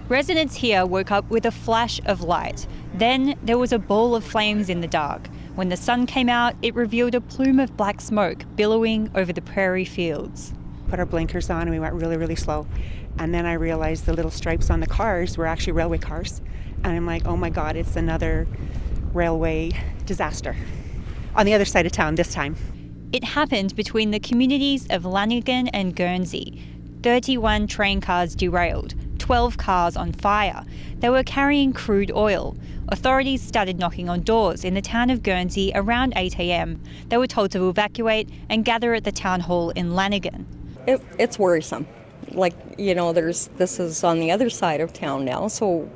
Residents here woke up with a flash of light. Then there was a ball of flames in the dark. When the sun came out, it revealed a plume of black smoke billowing over the prairie fields. Put our blinkers on and we went really, really slow. And then I realized the little stripes on the cars were actually railway cars. And I'm like, oh my God, it's another railway disaster. On the other side of town this time. It happened between the communities of Lanigan and Guernsey. 31 train cars derailed, 12 cars on fire. They were carrying crude oil. Authorities started knocking on doors in the town of Guernsey around 8 a.m. They were told to evacuate and gather at the town hall in Lanigan. It's worrisome. This is on the other side of town now, so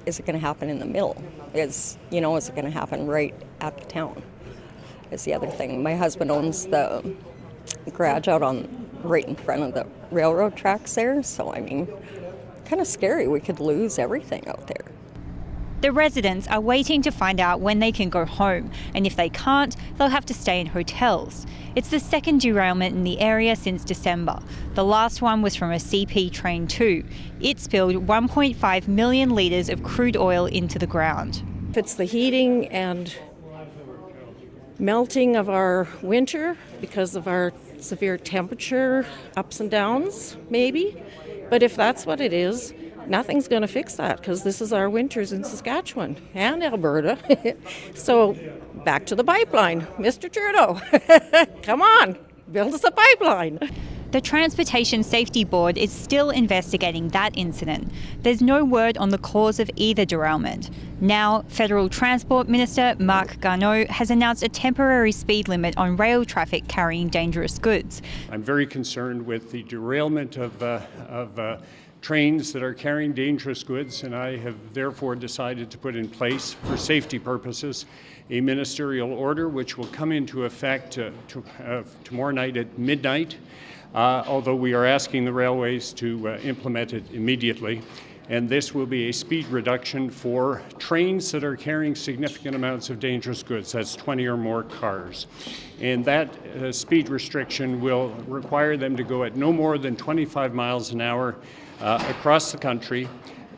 is it going to happen in the middle? Is it going to happen right at the town? Is the other thing. My husband owns the garage out right in front of the railroad tracks there, so kind of scary. We could lose everything out there. The residents are waiting to find out when they can go home, and if they can't, they'll have to stay in hotels. It's the second derailment in the area since December. The last one was from a CP train too. It spilled 1.5 million litres of crude oil into the ground. It's the heating and melting of our winter because of our severe temperature ups and downs, maybe. But if that's what it is, nothing's going to fix that because this is our winters in Saskatchewan and Alberta. So back to the pipeline. Mr. Trudeau, come on, build us a pipeline. The Transportation Safety Board is still investigating that incident. There's no word on the cause of either derailment. Now, Federal Transport Minister Marc Garneau has announced a temporary speed limit on rail traffic carrying dangerous goods. I'm very concerned with the derailment of trains that are carrying dangerous goods, and I have therefore decided to put in place, for safety purposes, a ministerial order which will come into effect tomorrow night at midnight, although we are asking the railways to implement it immediately. And this will be a speed reduction for trains that are carrying significant amounts of dangerous goods. That's 20 or more cars. And that speed restriction will require them to go at no more than 25 miles an hour across the country,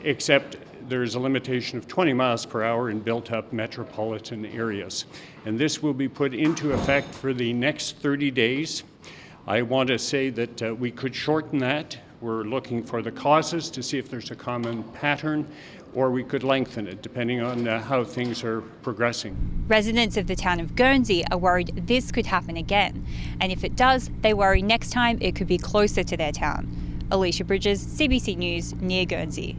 except there's a limitation of 20 miles per hour in built-up metropolitan areas. And this will be put into effect for the next 30 days. I want to say that we could shorten that. We're looking for the causes to see if there's a common pattern, or we could lengthen it depending on how things are progressing. Residents of the town of Guernsey are worried this could happen again. And if it does, they worry next time it could be closer to their town. Alicia Bridges, CBC News, near Guernsey.